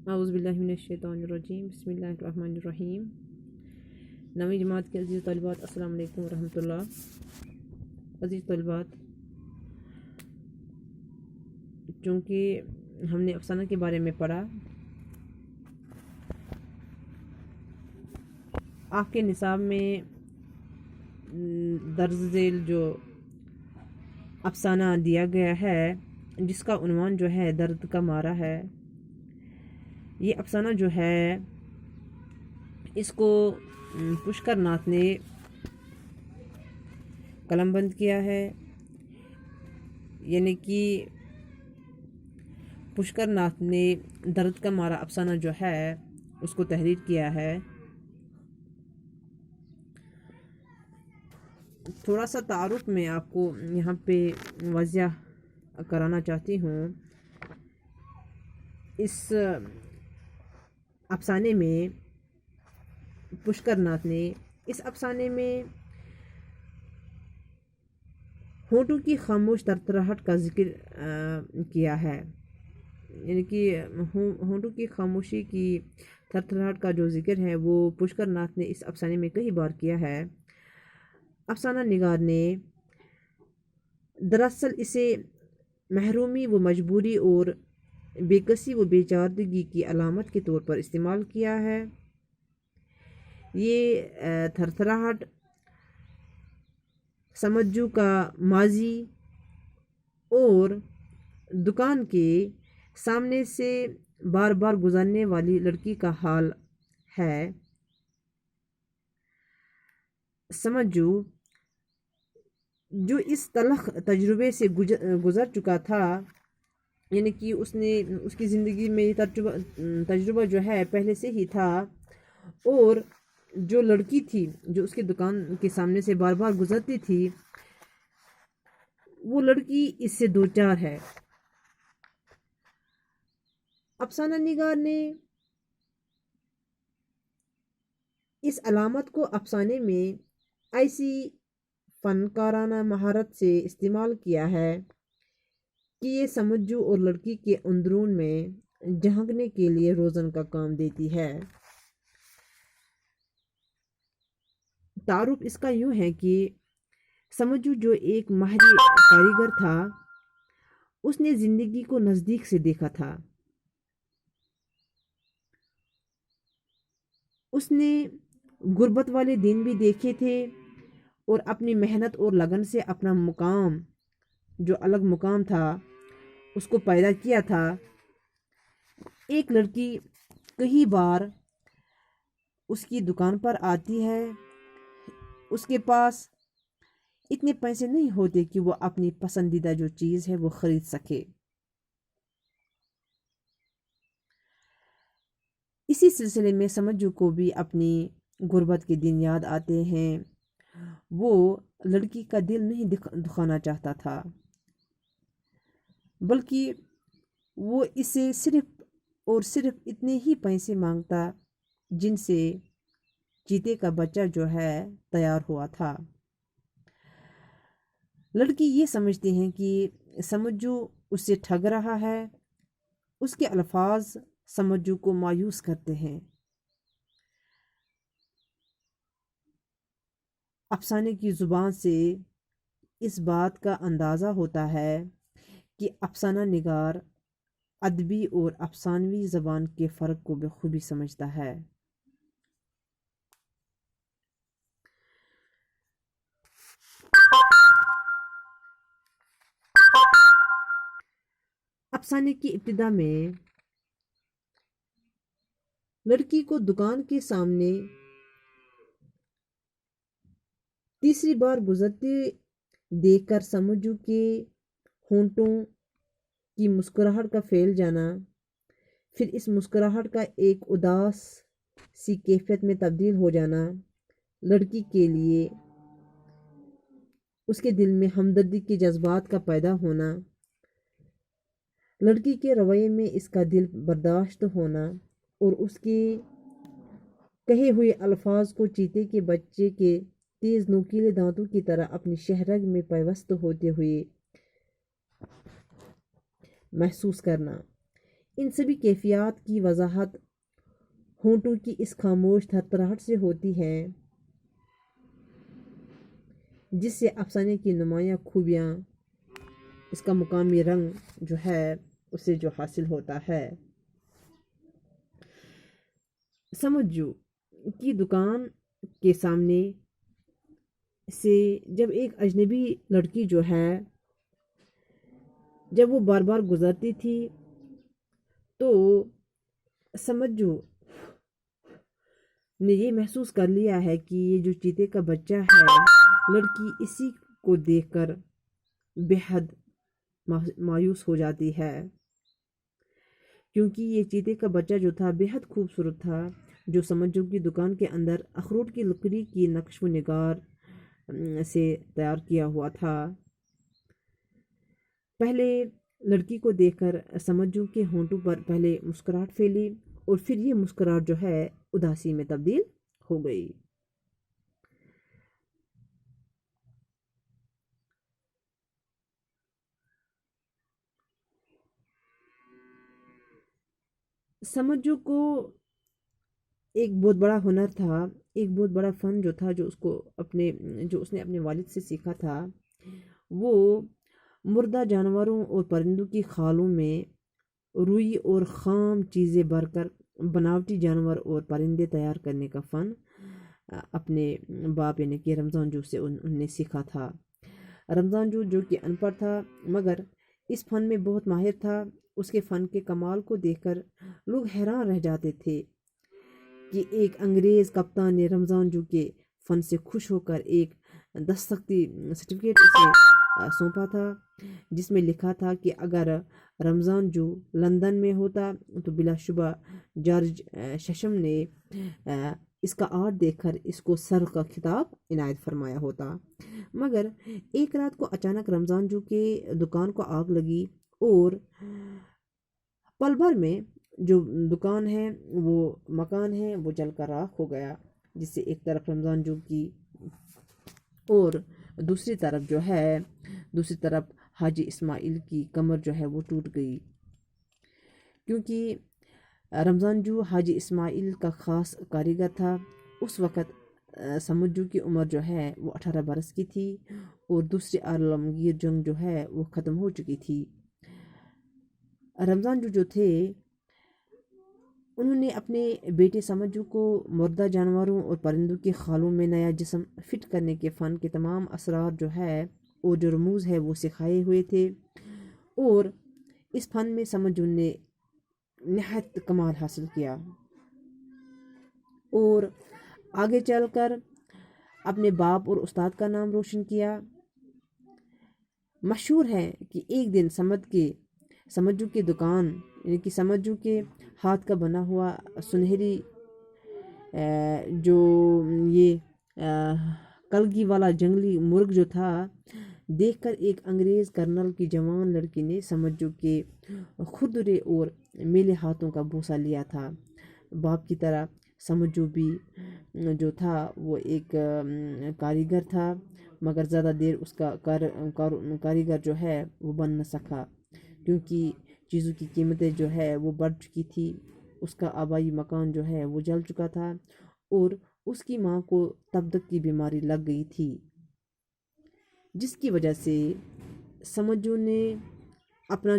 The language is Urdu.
اعوذ باللہ من الشیطان الرجیم بسم اللہ الرحمن الرحیم۔ نویں جماعت کے عزیز طالبات، السلام علیکم ورحمۃ اللہ۔ عزیز طالبات، چونکہ ہم نے افسانہ کے بارے میں پڑھا، آپ کے نصاب میں درج ذیل جو افسانہ دیا گیا ہے جس کا عنوان جو ہے درد کا مارا ہے، یہ افسانہ جو ہے اس کو پشکر ناتھ نے قلم بند کیا ہے، یعنی کہ پشکر ناتھ نے درد کا مارا افسانہ جو ہے اس کو تحریر کیا ہے۔ تھوڑا سا تعارف میں آپ کو یہاں پہ واضح کرانا چاہتی ہوں۔ اس افسانے میں پشکر ناتھ نے اس افسانے میں ہونٹوں کی خاموش ترتراہٹ کا ذکر کیا ہے، یعنی کہ ہونٹوں کی خاموشی کی تھرتھراہٹ کا جو ذکر ہے وہ پشکر ناتھ نے اس افسانے میں کئی بار کیا ہے۔ افسانہ نگار نے دراصل اسے محرومی و مجبوری اور بے کسی و بے چارگی کی علامت کے طور پر استعمال کیا ہے۔ یہ تھرتھراہٹ سمجھو کا ماضی اور دکان کے سامنے سے بار بار گزرنے والی لڑکی کا حال ہے۔ سمجھو جو اس تلخ تجربے سے گزر چکا تھا، یعنی کہ اس کی زندگی میں یہ تجربہ جو ہے پہلے سے ہی تھا، اور جو لڑکی تھی جو اس کی دکان کے سامنے سے بار بار گزرتی تھی، وہ لڑکی اس سے دوچار ہے۔ افسانہ نگار نے اس علامت کو افسانے میں ایسی فنکارانہ مہارت سے استعمال کیا ہے کہ یہ سمجھو اور لڑکی کے اندرون میں جھانکنے کے لیے روزن کا کام دیتی ہے۔ تعارف اس کا یوں ہے کہ سمجھو جو ایک ماہر کاریگر تھا، اس نے زندگی کو نزدیک سے دیکھا تھا۔ اس نے غربت والے دن بھی دیکھے تھے اور اپنی محنت اور لگن سے اپنا مقام، جو الگ مقام تھا، اس کو پیدا کیا تھا۔ ایک لڑکی کئی بار اس کی دکان پر آتی ہے، اس کے پاس اتنے پیسے نہیں ہوتے کہ وہ اپنی پسندیدہ جو چیز ہے وہ خرید سکے۔ اسی سلسلے میں سمجھو کو بھی اپنی غربت کے دن یاد آتے ہیں۔ وہ لڑکی کا دل نہیں دکھانا چاہتا تھا، بلکہ وہ اسے صرف اور صرف اتنے ہی پیسے مانگتا جن سے چیتے کا بچہ جو ہے تیار ہوا تھا۔ لڑکی یہ سمجھتی ہیں کہ سمجھو اس سے ٹھگ رہا ہے۔ اس کے الفاظ سمجھو کو مایوس کرتے ہیں۔ افسانے کی زبان سے اس بات کا اندازہ ہوتا ہے کہ افسانہ نگار ادبی اور افسانوی زبان کے فرق کو بخوبی سمجھتا ہے۔ افسانے کی ابتدا میں لڑکی کو دکان کے سامنے تیسری بار گزرتے دیکھ کر سمجھو کے ہونٹوں کی مسکراہٹ کا پھیل جانا، پھر اس مسکراہٹ کا ایک اداس سی کیفیت میں تبدیل ہو جانا، لڑکی کے لیے اس کے دل میں ہمدردی کے جذبات کا پیدا ہونا، لڑکی کے رویے میں اس کا دل برداشت ہونا، اور اس کے کہے ہوئے الفاظ کو چیتے کے بچے کے تیز نوکیلے دانتوں کی طرح اپنی شہرگ میں پیوست ہوتے ہوئے محسوس کرنا۔ ان سبھی کیفیات کی وضاحت ہونٹوں کی اس خاموش تھرتھراہٹ سے ہوتی ہے جس سے افسانے کی نمایاں خوبیاں اس کا مقامی رنگ جو ہے اسے جو حاصل ہوتا ہے۔ سمجھو کی دکان کے سامنے سے جب ایک اجنبی لڑکی جو ہے جب وہ بار بار گزرتی تھی تو سمجھو نے یہ محسوس کر لیا ہے کہ یہ جو چیتے کا بچہ ہے، لڑکی اسی کو دیکھ کر بے حد مایوس ہو جاتی ہے، کیونکہ یہ چیتے کا بچہ جو تھا بے حد خوبصورت تھا، جو سمجھو کی دکان کے اندر اخروٹ کی لکڑی کی نقش و نگار سے تیار کیا ہوا تھا۔ پہلے لڑکی کو دیکھ کر سمجھو کے ہونٹوں پر پہلے مسکراہٹ پھیلی اور پھر یہ مسکراہٹ جو ہے اداسی میں تبدیل ہو گئی۔ سمجھو کو ایک بہت بڑا ہنر تھا، ایک بہت بڑا فن جو تھا جو اس نے اپنے والد سے سیکھا تھا، وہ مردہ جانوروں اور پرندوں کی خالوں میں روئی اور خام چیزیں بھر کر بناوٹی جانور اور پرندے تیار کرنے کا فن اپنے باپ یعنی کہ رمضان جو سے انہوں نے سیکھا تھا۔ رمضان جو کہ ان پڑھ تھا مگر اس فن میں بہت ماہر تھا، اس کے فن کے کمال کو دیکھ کر لوگ حیران رہ جاتے تھے کہ ایک انگریز کپتان نے رمضان جو کے فن سے خوش ہو کر ایک دستخطی سرٹیفکیٹ اسے سونپا تھا، جس میں لکھا تھا کہ اگر رمضان جو لندن میں ہوتا تو بلا شبہ جارج ششم نے اس کا آرٹ دیکھ کر اس کو سر کا خطاب عنایت فرمایا ہوتا۔ مگر ایک رات کو اچانک رمضان جو کے دکان کو آگ لگی اور پل بھر میں جو دکان ہے وہ مکان ہے وہ جل کر راکھ ہو گیا، جس سے ایک طرف رمضان جو کی اور دوسری طرف حاجی اسماعیل کی کمر جو ہے وہ ٹوٹ گئی، کیونکہ رمضان جو حاجی اسماعیل کا خاص کاریگر تھا۔ اس وقت سمجھو کی عمر جو ہے وہ 18 برس کی تھی اور دوسری عالمگیر جنگ جو ہے وہ ختم ہو چکی تھی۔ رمضان جو تھے انہوں نے اپنے بیٹے سمجھو کو مردہ جانوروں اور پرندوں کی خالوں میں نیا جسم فٹ کرنے کے فن کے تمام اسرار جو ہے اور جو رموز ہے وہ سکھائے ہوئے تھے، اور اس فن میں سمجھو نے نہایت کمال حاصل کیا اور آگے چل کر اپنے باپ اور استاد کا نام روشن کیا۔ مشہور ہے کہ ایک دن سمجھو کی دکان یعنی کہ سمجھو کے ہاتھ کا بنا ہوا سنہری جو یہ کلگی والا جنگلی مرغ جو تھا دیکھ کر ایک انگریز کرنل کی جوان لڑکی نے سمجھو کے خردرے اور میلے ہاتھوں کا بوسہ لیا تھا۔ باپ کی طرح سمجھو بھی جو تھا وہ ایک کاریگر تھا، مگر زیادہ دیر اس کا کاریگر جو ہے وہ بن نہ سکا، کیونکہ چیزوں کی قیمتیں جو ہے وہ بڑھ چکی تھی، اس کا آبائی مکان جو ہے وہ جل چکا تھا اور اس کی ماں کو تبدک کی بیماری لگ گئی تھی، جس کی وجہ سے سمجھو نے اپنا